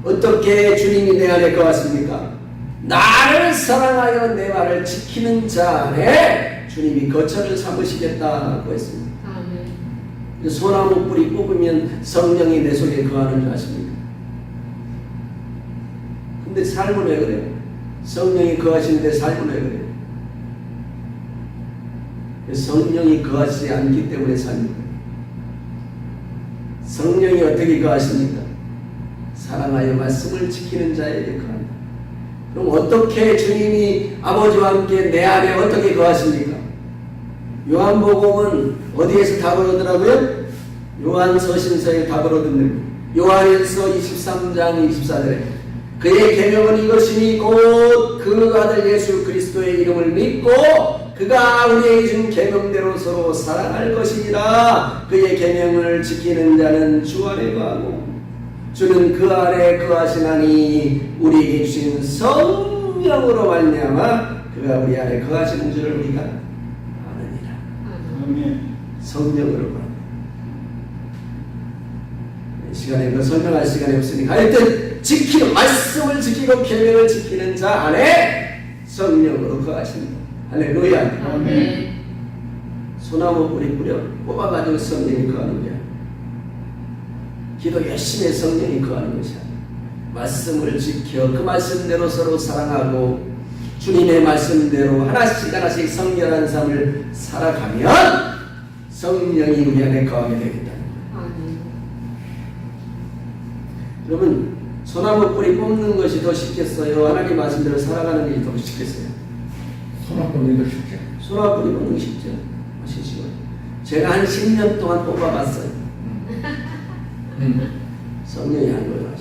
어떻게 주님이 내 안에 거하십니까? 나를 사랑하여 내 말을 지키는 자 안에 주님이 거처를 삼으시겠다고 했습니다. 아멘. 소나무 뿌리 뽑으면 성령이 내 속에 거하는 줄 아십니까? 근데 삶은 왜 그래요? 성령이 거하시는데 삶은 왜 그래요? 성령이 거하지 않기 때문에 삽니다. 성령이 어떻게 거하십니까? 사랑하여 말씀을 지키는 자에게 거한다. 그럼 어떻게 주님이 아버지와 함께 내 안에 어떻게 거하십니까? 요한복음은 어디에서 답을 얻으라고요? 요한서신서에 답을 얻는 요한일서 23장 24절에 그의 계명은 이것이니 곧 그 아들 예수 그리스도의 이름을 믿고 그가 우리에게 준 계명대로 서로 사랑할 것이니라. 그의 계명을 지키는 자는 주 안에 거하고 주는 그 안에 거하시나니 우리에게 주신 성령으로 말미암아 그가 우리 안에 거하시는 줄을 우리가 아느니라. 아멘. 성령으로 거한다. 시간에 그 설명할 시간이 없으니까 하여튼 지키는 말씀을 지키고 계명을 지키는 자 안에 성령으로 거하신다. 할렐루야. 아멘. 소나무 뿌리 뿌려 뽑아가지고 성령이 거하는 거야. 기도 열심히 성령이 거하는 것이야. 말씀을 지켜 그 말씀대로 서로 사랑하고 주님의 말씀대로 하나씩 하나씩 성결한 삶을 살아가면 성령이 우리 안에 거하게 되겠다. 아멘. 여러분 소나무 뿌리 뽑는 것이 더 쉽겠어요? 하나님 말씀대로 살아가는 게 더 쉽겠어요? 소나 보내도 쉽죠. 소나무 뿌리 뽑는 게 쉽죠? 쉽죠. 제가 한 10년 동안 뽑아봤어요. 성령이 한 거예요.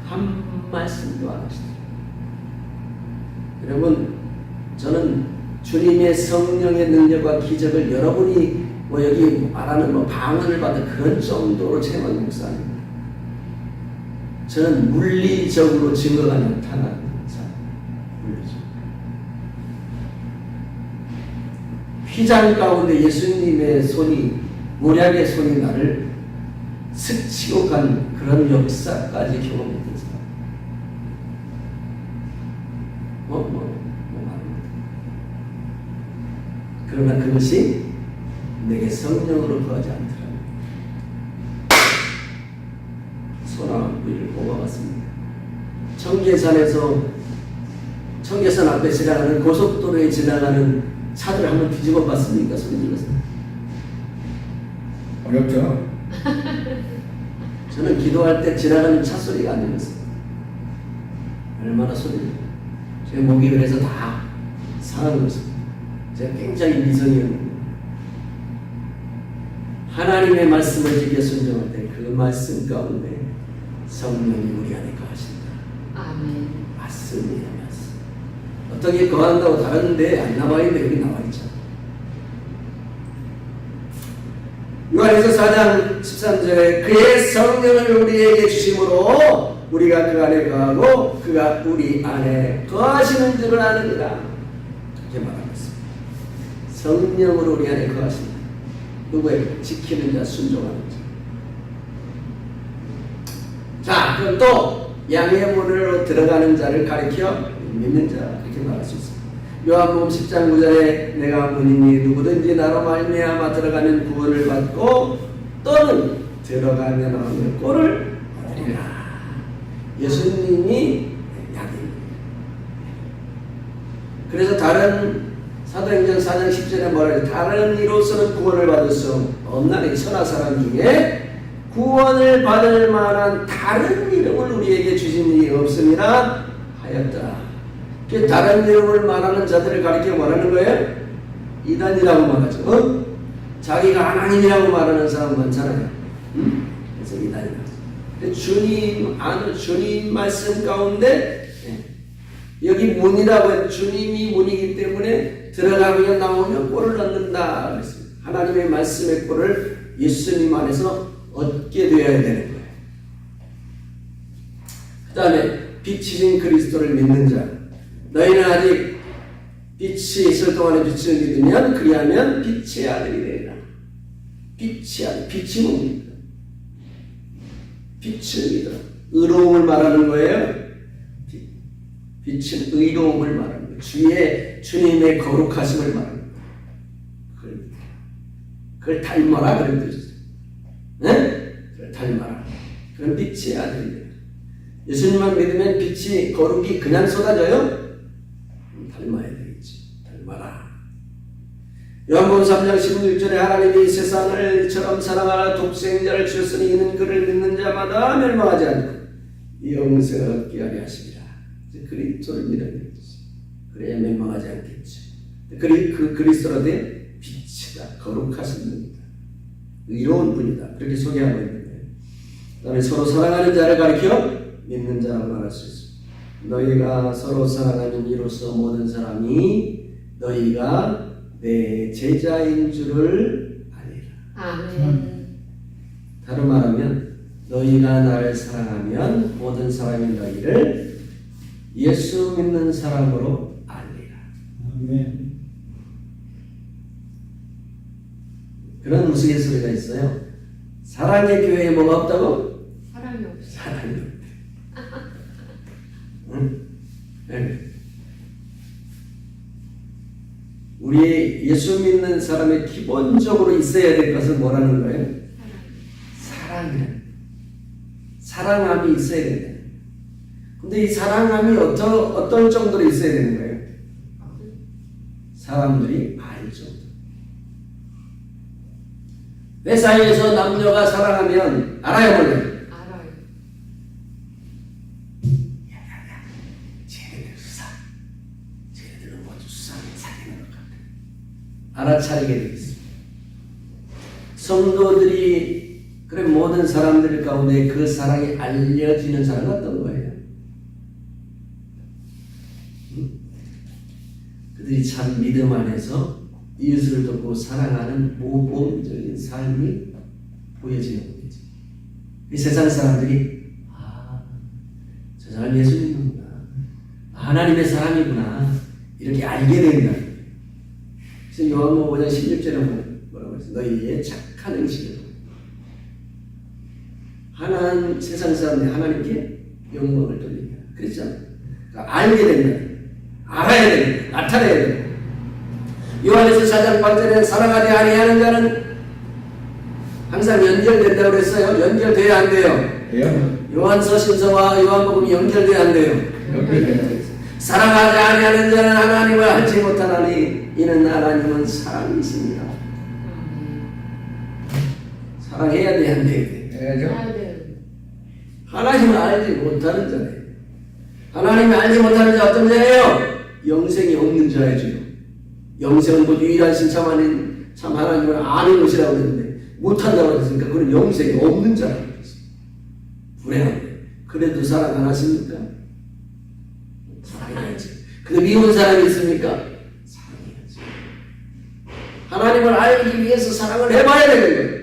한 말씀도 안 하시더라고요. 여러분 저는 주님의 성령의 능력과 기적을 여러분이 뭐 여기 말하는 뭐 방언을 받은 그런 정도로 체험한 목사입니다. 저는 물리적으로 증거가 나타나는 사람. 물리적으로. 휘장 가운데 예수님의 손이 모략의 손이 나를 스치고 간 그런 역사까지 경험했던 사람. 말합니다. 그러나 그것이 내게 성령으로 거하지 않더라. 소나무를 뽑아봤습니다. 청계산 앞에 지나가는 고속도로에 지나가는 차들 한번 뒤집어 봤습니까? 손 들어서. 어렵죠. 저는 기도할 때 지나가는 차 소리가 안 들렸어요. 얼마나 소리를. 제 목이 그래서 다 상한 것입니다. 제가 굉장히 미성이었는데 하나님의 말씀을 지켜 순종할 때 그 말씀 가운데 성령이 우리 안에 거하신다. 아멘. 말씀이에요, 말씀. 어떻게 거한다고 다른데 안 나와 있는데 여기 나와 있죠. 요한일서 4장 13절에 그의 성령을 우리에게 주심으로 우리가 그 안에 거하고 그가 우리 안에 거하시는 줄을 아느니라. 그렇게 말하고 있습니다. 성령으로 우리 안에 거하신다. 누구에게? 지키는 자, 순종하는 자. 자, 그럼 또 양의 문으로 들어가는 자를 가리켜 믿는 자, 그렇게 말할 수 있습니다. 요한복음 10장 9절에 내가 문이니 누구든지 나로 말미암아 들어가면 구원을 받고 또는 들어가면 얻는 꼴을 얻으리라. 예수님이 양입니다. 그래서 다른 사도행전 4장 10절에 뭐라 해요? 다른 이로서는 구원을 받을 수 없나니 천하 사람 중에 구원을 받을 만한 다른 이름을 우리에게 주신 일이 없음이라 하였더라. 다른 이름을 말하는 자들을 가리켜 말하는 거예요? 이단이라고 말하죠. 자기가 하나님이라고 말하는 사람 많잖아요. 그래서 이단이라고. 주님 말씀 가운데 여기 문이라고 해요. 주님이 문이기 때문에 들어가면 나오면 꼴을 얻는다 그랬습니다. 하나님의 말씀의 꼴을 예수님 안에서 얻게 되어야 되는 거예요. 그 다음에 빛이신 그리스도를 믿는 자. 너희는 아직 빛이 있을 동안에 빛을 믿으면 그리하면 빛의 아들이 되리라. 빛이 아들, 빛이 뭡니까? 빛을 믿어라. 의로움을 말하는 거예요. 빛은 의로움을 말하는 거예요. 주님의 거룩하심을 말하는 거예요. 그걸 닮아라 그런 뜻이죠. 네? 그걸 닮아라. 그런 빛의 아들입니다. 예수님만 믿으면 빛이 거룩이 그냥 쏟아져요? 닮아야 되겠지. 닮아라. 요한복음 3장 16절에 하나님이 세상을 이처럼 사랑하라 독생자를 주셨으니 이는 그를 믿는 자마다 멸망하지 않고 영생을 얻게 하려 하시리라. 그리스도를 믿어야 되겠지. 그래야 멸망하지 않겠지. 그 그리스도로 된 빛이다. 거룩하신 분이다. 의로운 분이다. 그렇게 소개하고 있는데, 그 다음에 서로 사랑하는 자를 가리켜 믿는 자라고 말할 수 있습니다. 너희가 서로 사랑하는 이로써 모든 사람이 너희가 내 제자인 줄을 알리라. 아멘. 다른 말하면 너희가 나를 사랑하면 모든 사람이 너희를 예수 믿는 사람으로 알리라. 아멘. 그런 우스갯소리가 있어요. 사랑의 교회에 뭐가 없다고? 사랑이 없어. 사랑이 없다. 응? 네. 우리 예수 믿는 사람의 기본적으로 있어야 될 것은 뭐라는 거예요? 사랑이래. 사랑함이 있어야 된다. 근데 이 사랑함이 어떤 정도로 있어야 되는 거예요? 사람들이 알 정도. 회사에서 남녀가 사랑하면 알아요, 몰라요? 알아요. 쟤네들 쟤네들은 뭐좀 수상하게 사귀는 것 같아. 알아차리게 되겠습니다. 성도들이 그래 모든 사람들 가운데 그 사랑이 알려지는 사람은 어떤 거예요? 그들이 참 믿음 안에서 이웃을 돕고 사랑하는 모범적인 삶이 보여지는 거겠지. 이 세상 사람들이 저 사람 예수 믿는구나, 하나님의 사람이구나 이렇게 알게 된다. 그래서 요한복음 5장 16절에 뭐라고 했어? 너희의 착한 행실을 하나님 세상 사람들이 하나님께 영광을 돌리게 그랬잖아. 그러니까 알게 된다. 알아야 된다. 나타내야 된다. 요한에서 4장 8절에 사랑하지 아니하는 자는 항상 연결된다고 그랬어요. 연결돼야 안 돼요. 돼요. 요한서 신서와 요한복음이 연결돼야 안 돼요. 연결돼요. 사랑하지 아니하는 자는 하나님을 알지 못하나니 이는 하나님은 사랑이십니다. 사랑해야 돼, 안 돼? 해야죠. 알아야 돼요. 하나님을 알지 못하는 자네. 하나님을 알지 못하는 자 어떤 자예요? 영생이 없는 자이죠. 영생은 곧 유일한 신참 아닌 참 하나님을 아는 것이라고 그랬는데 못한다고 그랬으니까 그건 영생이 없는 자라고 그랬어요. 불행한데 그래도 사랑 안 하십니까? 사랑해야지. 근데 미운 사람이 있습니까? 사랑해야지. 하나님을 알기 위해서 사랑을 해봐야 되는 거예요.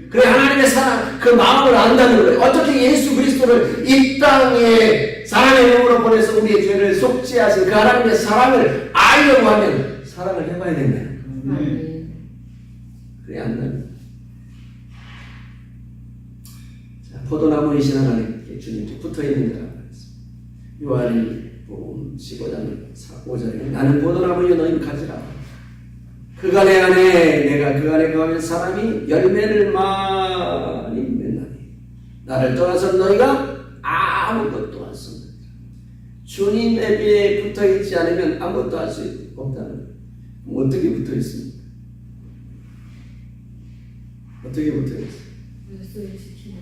그래 하나님의 사랑, 그 마음을 안다는 거예요. 어떻게 예수 그리스도를 이 땅에 사랑의 영으로 보내서 우리의 죄를 속죄하신 그 하나님의 사랑을 알려고 하면 사랑을 해봐야 된다. 아멘. 그래 안 나요. 자, 포도나무이신 하나님께 주님께 붙어있는 자라고 했습니다. 요한복음 15장 5절에 나는 포도나무여 너희는 가지라. 그가 내 안에 내가 그 안에 거하면 사람이 열매를 많이 맺나니 나를 떠나서 너희가 아무것도 할 수 없느니라. 주님의 배에 붙어있지 않으면 아무것도 할 수 없다는 거예요. 그럼 어떻게 붙어있습니까? 어떻게 붙어있어요? 말씀을 지키는.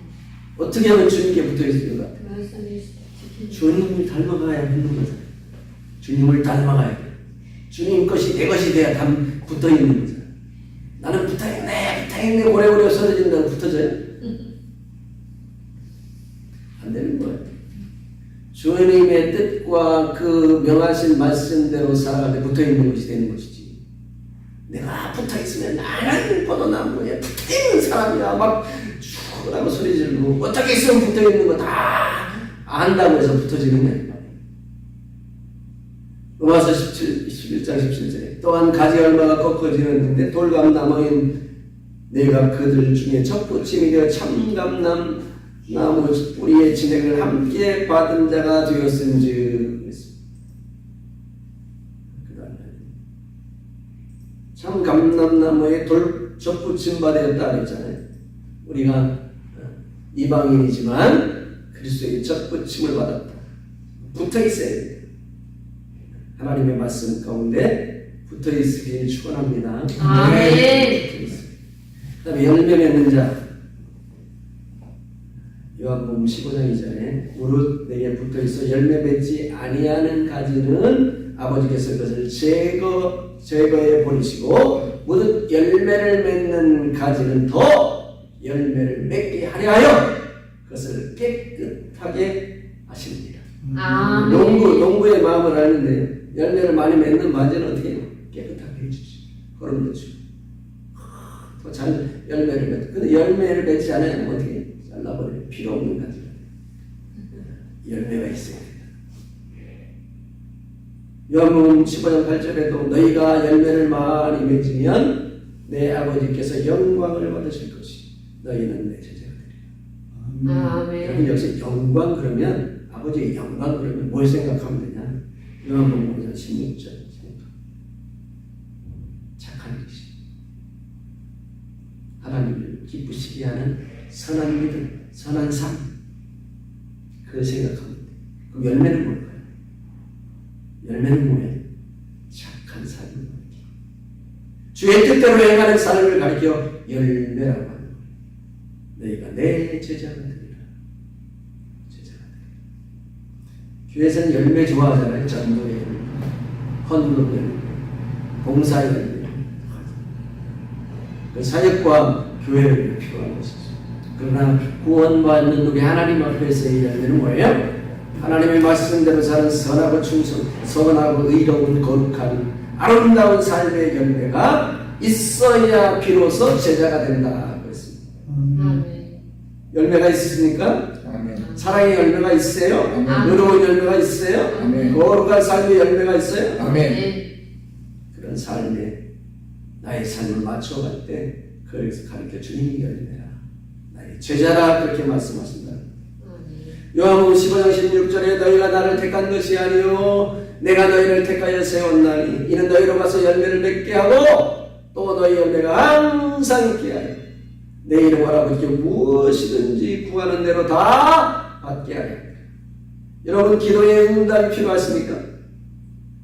어떻게 하면 주님께 붙어있습니까? 말씀을 지키는. 주님을 닮아가야 하는 거잖아요. 주님을 닮아가야 돼. 주님 것이 내 것이 돼야 붙어있는 거잖아요. 나는 붙어있네 오래오래 없어진다고 붙어져요? 안 되는 거예요. 주님의 뜻과 그 명하신 말씀대로 살아갈 때 붙어있는 것이 되는 것이지. 내가 붙어있으면 나는 포도나무에 붙어있는 사람이야 막 죽으라고 소리 지르고 어떻게 있으면 붙어있는 거 다 안다고 해서 붙어지는 거예요. 로마서 11장 17절에 또한 가지 얼마가 꺾어지는데 돌감나무인 내가 그들 중에 첫 부침이 되어 참감남 나무 뿌리의 진액을 함께 받은 자가 되었은즉 그랬습니다. 참 감람나무에 돌 접붙임 받았다 그랬잖아요. 우리가 이방인이지만 그리스도의 접붙임을 받았다. 붙어 있어야 돼요. 하나님의 말씀 가운데 붙어 있으길 축원합니다. 아멘. 그다음에 열매 맺는 자. 요한복음 15장 2절에 무릇 내게 붙어 있어 열매 맺지 아니하는 가지는 아버지께서 그것을 제거해 버리시고 무릇 열매를 맺는 가지는 더 열매를 맺게 하려 하여 그것을 깨끗하게 하십니다. 아멘. 농부의 마음을 아는데 열매를 많이 맺는 바지는 어떻게 해요? 깨끗하게 해주시고 그러면 되죠. 더 잘 열매를 맺고 근데 열매를 맺지 않으면 어떻게 해요? 잘라버려요. 필요 없는 가지가 열매가 있어야 됩니다. 요한복음 15장 8절에도 너희가 열매를 많이 맺으면 내 아버지께서 영광을 받으실 것이 너희는 내 제자가 되리라. 아멘. 여러분 역시 영광 그러면 아버지의 영광 그러면 뭘 생각하면 되냐? 요한복음 16절 착한 것이 하나님을 기쁘시게 하는 선한 믿음, 선한 삶 그걸 생각하면 돼. 그럼 열매는 뭘까요? 열매는 뭐예요? 착한 삶을 가리켜 주의 뜻대로 행하는 삶을 가리켜 열매라고 하는 거예요. 너희가 내 제자가 되리라. 제자가 되리라. 교회에서는 열매 좋아하잖아요. 전도의 열매, 헌금 열매, 봉사의 열매. 그 사역과 교회를 필요한 것이죠. 그러나 구원받는 우리 하나님 앞에서의 열매는 뭐예요? 하나님의 말씀대로 사는 선하고 선하고 의로운 거룩한 아름다운 삶의 열매가 있어야 비로소 제자가 된다 그랬습니다. 아멘. 열매가 있으십니까? 아멘. 사랑의 열매가 있어요? 아멘. 의로운 열매가 있어요? 아멘. 거룩한 삶의 열매가 있어요? 아멘. 그런 삶에 나의 삶을 맞춰갈 때 그래서 가르쳐 주님이 열매라 나의 제자라 그렇게 말씀하신다. 요한복음 15장 16절에 너희가 나를 택한 것이 아니요 내가 너희를 택하여 세웠나니 이는 너희로 가서 열매를 맺게 하고 또 너희 열매가 항상 있게 하여 내 이름 아버지께 무엇이든지 구하는 대로 다 받게 하려. 여러분 기도의 응답이 필요하십니까?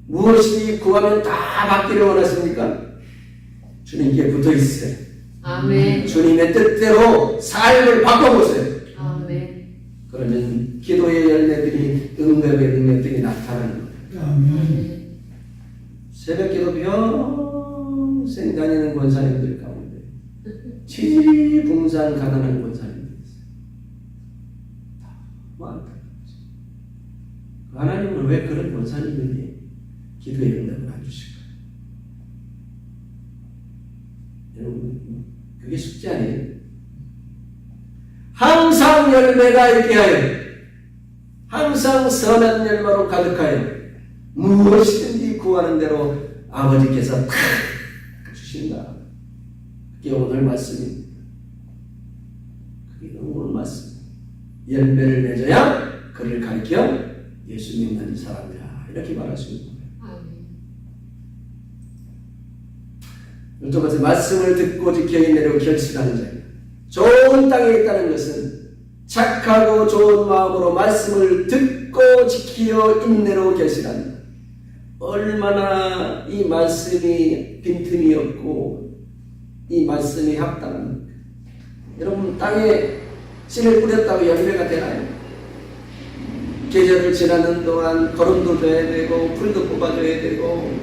무엇이든지 구하면 다 받기를 원하십니까? 주님께 붙어 있으세요. 아멘. 주님의 뜻대로 삶을 바꿔보세요. 아멘. 그러면 기도의 열매들이 응답의 능력들이 나타나는 거예요. 아멘. 새벽기도 평생 다니는 권사님들 가운데 지리붕산 가난한 권사님들이 있어요. 많다. 하나님은 왜 그런 권사님들이 기도의 응답을 안 주실까요? 여러분 그게 쉽지 않아요. 항상 열매가 있게 하여 항상 선한 열매로 가득하여 무엇이든지 구하는 대로 아버지께서 다 주신다. 그게 오늘 말씀입니다. 그게 오늘 말씀. 열매를 맺어야 그를 가리켜 예수 믿는 사람이라 이렇게 말하시는 거예요. 아멘. 두 번째 말씀을 듣고 지켜 인내로 결실하는 자입니다. 좋은 땅에 있다는 것은 착하고 좋은 마음으로 말씀을 듣고 지키어 인내로 결실한다. 얼마나 이 말씀이 빈틈이 없고 이 말씀이 합당합니까? 여러분 땅에 씨를 뿌렸다고 열매가 되나요? 계절을 지나는 동안 거름도 줘야 되고 풀도 뽑아줘야 되고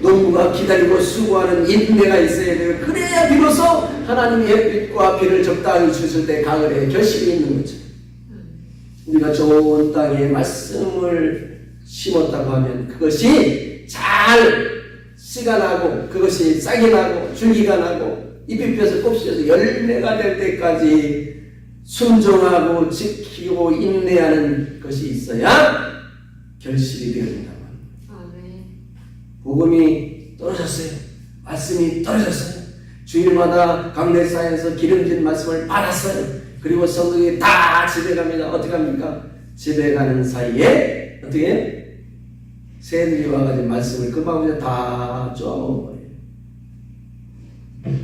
농부가 기다리고 수고하는 인내가 있어야 돼요. 그래야 비로소 하나님의 햇빛과 비를 적당히 주실 때 가을에 결실이 있는 거죠. 우리가 좋은 땅에 말씀을 심었다고 하면 그것이 잘 씨가 나고 그것이 싹이 나고 줄기가 나고 잎이 펴서 꽃이 펴서 열매가 될 때까지 순종하고 지키고 인내하는 것이 있어야 결실이 되어진다고 합니다. 아멘. 복음이 떨어졌어요. 말씀이 떨어졌어요. 주일마다 강대사에서 기름진 말씀을 받았어요. 그리고 성도들이 다 집에 갑니다. 어떻게 합니까? 집에 가는 사이에 어떻게? 새들이 와가지고 말씀을 그 밤에 다 쪼아먹어버려요.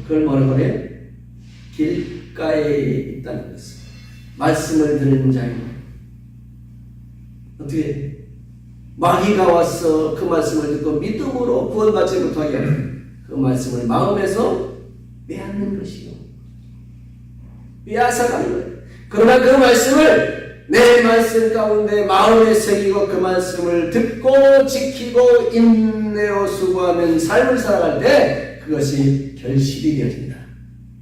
그걸 뭐라고 그래요? 길가에 있다는 것을. 말씀을 듣는 자유. 어떻게? 마귀가 와서 그 말씀을 듣고 믿음으로 구원받지 못하게 하는 그 말씀을 마음에서 빼앗는 것이요. 빼앗아가는 거예요. 그러나 그 말씀을 내 말씀 가운데 마음에 새기고 그 말씀을 듣고 지키고 인내로 수고하는 삶을 살아갈 때 그것이 결실이 되어진다.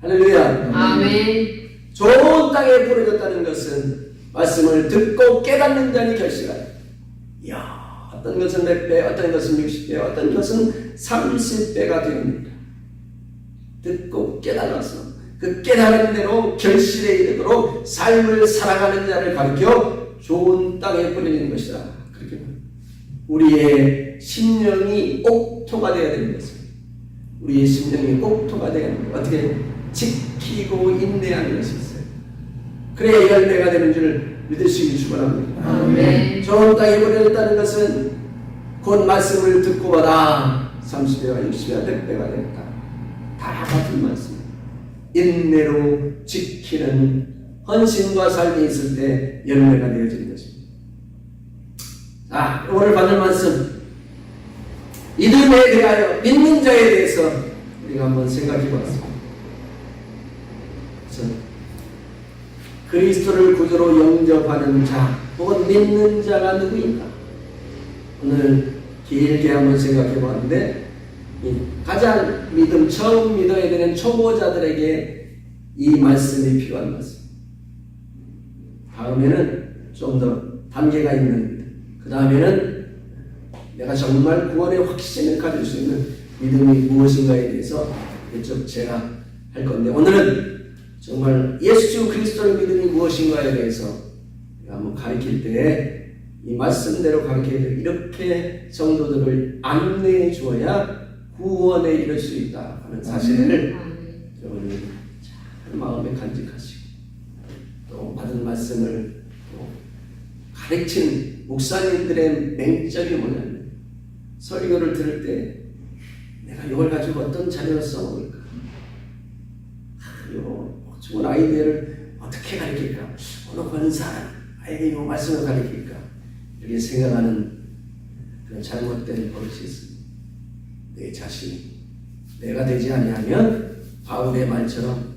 할렐루야. 아멘. 좋은 땅에 부러졌다는 것은 말씀을 듣고 깨닫는 자니 결실하다. 이야, 어떤 것은 100배, 어떤 것은 60배, 어떤 것은 30배가 됩니다. 듣고 깨달아서 그 깨달은 대로 결실에 이르도록 삶을 살아가는 자를 가리켜 좋은 땅에 뿌리는 것이다. 그렇게 말합니다. 우리의 심령이 옥토가 되어야 되는 것입니다. 우리의 심령이 옥토가 되어야 되는 것. 어떻게 지키고 인내하는 것이 있어요. 그래야 열매가 되는 줄 믿으시기 축원합니다. 아멘. 좋은 땅에 뿌려졌다는 것은 곧 말씀을 듣고 받아 30배가 60배가 100배가 되었다. 다 같은 말씀. 인내로 지키는 헌신과 삶이 있을 때 열매가 되어지는 것입니다. 자, 오늘 받을 말씀 믿음에 대하여 믿는 자에 대해서 우리가 한번 생각해 보았습니다. 그리스도를 구주로 영접하는 자 혹은 믿는 자가 누구인가? 오늘 길게 한번 생각해 보았는데 가장 처음 믿어야 되는 초보자들에게 이 말씀이 필요한 말씀. 다음에는 좀 더 단계가 있는 그 다음에는 내가 정말 구원의 확신을 가질 수 있는 믿음이 무엇인가에 대해서 이쪽 제가 할 건데 오늘은 정말 예수 그리스도의 믿음이 무엇인가에 대해서 한번 가르칠 때 이 말씀대로 가르쳐야 돼. 이렇게 성도들을 안내해 주어야 구원에 이를 수 있다 하는 사실을 여러분이 잘 마음에 간직하시고 또 받은 말씀을 또 가르친 목사님들의 맹점이 뭐냐면 설교를 들을 때 내가 이걸 가지고 어떤 자료를 써먹을까? 요 좋은 아이디어를 어떻게 가르칠까? 어느 권사에게 이 말씀을 가르칠까? 이렇게 생각하는 그런 잘못된 버릇이 있습니다. 내 자신이 내가 되지 아니하면 바울의 말처럼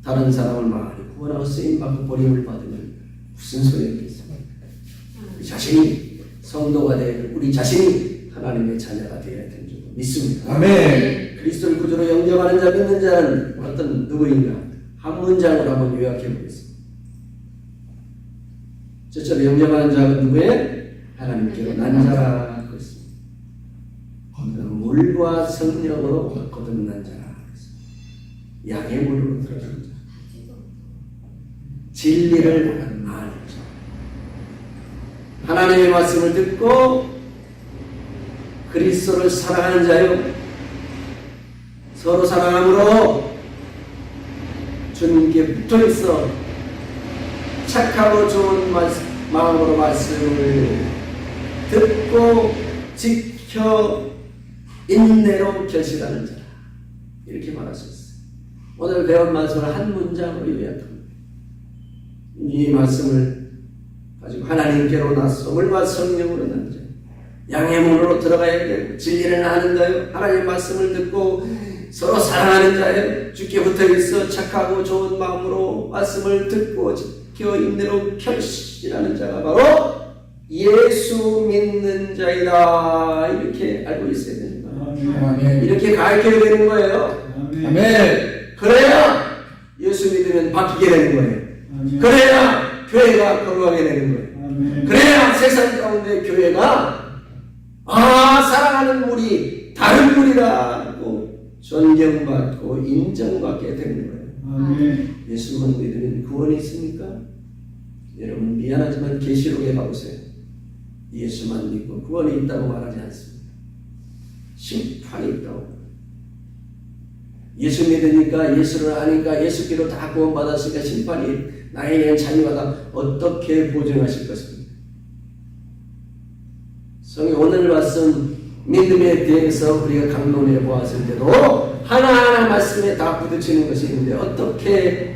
다른 사람을 많이 구원하고 쓰임받고 버림을 받으면 무슨 소용이겠습니까? 우리 자신이 성도가 되어 우리 자신이 하나님의 자녀가 되어야 되는 줄 믿습니다. 아멘. 그리스도를 구주로 영접하는 자 믿는 자는 어떤 누구인가? 한 문장으로 한번 요약해 보겠습니다. 저처럼 영접하는 자가 누구예요? 하나님께로 난 자라 그랬습니다. 물과 성령으로 거듭난 자라 그랬습니다. 양의 물로 들어간 자. 진리를 아는 자. 하나님의 말씀을 듣고 그리스도를 사랑하는 자요. 서로 사랑함으로 주님께 붙어있어 착하고 좋은 마음으로 말씀을 듣고 지켜 인내로 결실하는 자라. 이렇게 말할 수 있어요. 오늘 배운 말씀을 한 문장으로 요약합니다. 이 말씀을 가지고 하나님께로 나서 물과 성령으로 난 자. 양의 문으로 들어가야 되고 진리를 아는 자요. 하나님의 말씀을 듣고 서로 사랑하는 자요. 주께 붙어있어 착하고 좋은 마음으로 말씀을 듣고 지켜 인내로 결실하는 자가 바로 예수 믿는 자이다. 이렇게 알고 있어야 됩니다. 아멘. 이렇게 가르쳐야 되는 거예요. 아멘. 그래야 예수 믿으면 바뀌게 되는 거예요. 아멘. 그래야 교회가 거룩하게 되는 거예요. 아멘. 그래야 세상 가운데 교회가 사랑하는 물이 다른 물이라고 존경받고 인정받게 되는 거예요. 아멘. 예수만 믿으면 구원이 있습니까? 여러분 미안하지만 계시록에 가보세요. 예수만 믿고 구원이 있다고 말하지 않습니다. 심판이 있다고. 예수 믿으니까 예수를 아니까 예수께로 다 구원받았으니까 심판이 나에게는 자유하다 어떻게 보증하실 것입니까? 성경 오늘 말씀 믿음에 대해서 우리가 강론해 보았을 때도 하나하나 말씀에 다 부딪히는 것이 있는데 어떻게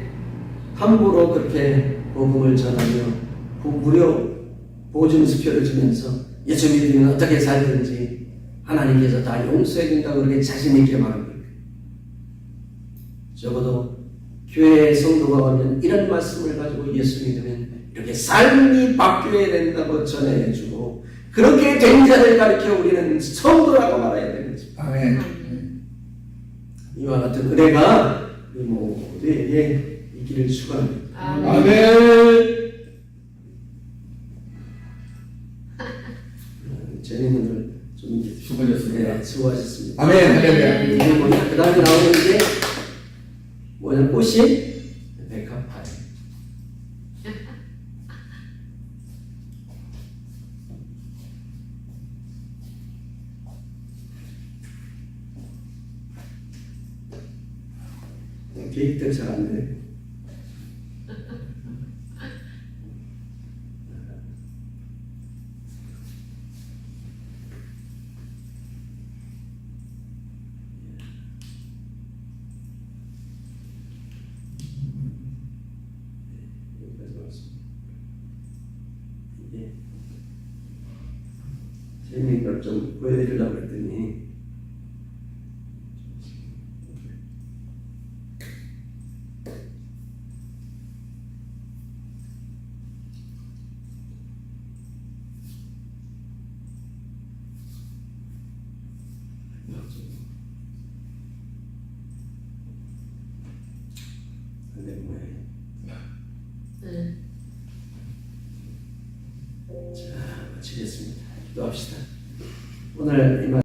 함부로 그렇게 복음을 전하며 무료 보증수표를 주면서 예수 믿으면 어떻게 살든지 하나님께서 다 용서해 준다고 그렇게 자신 있게 말합니다. 적어도 교회에 성도가 오면 이런 말씀을 가지고 예수 믿으면 이렇게 삶이 바뀌어야 된다고 전해주고 그렇게 된 자를 가르쳐 우리는 성도라고 말해야 되는 거죠. 아멘. 이와 같은 은혜가 우리 모두에게 있기를 축원합니다. 아멘. 재밌는 좀 수고하셨습니다. 네, 수고하셨습니다. 아멘. 할렐루야. 그 다음에 나오는 게 뭐냐 꽃이 백합화. 계획대로 잘 안 돼. 이게 재미있는 걸 좀 보여드리려고 했더니 안 되는 모양이에요. 자, 마치겠습니다. 기도합시다. 오늘 이 말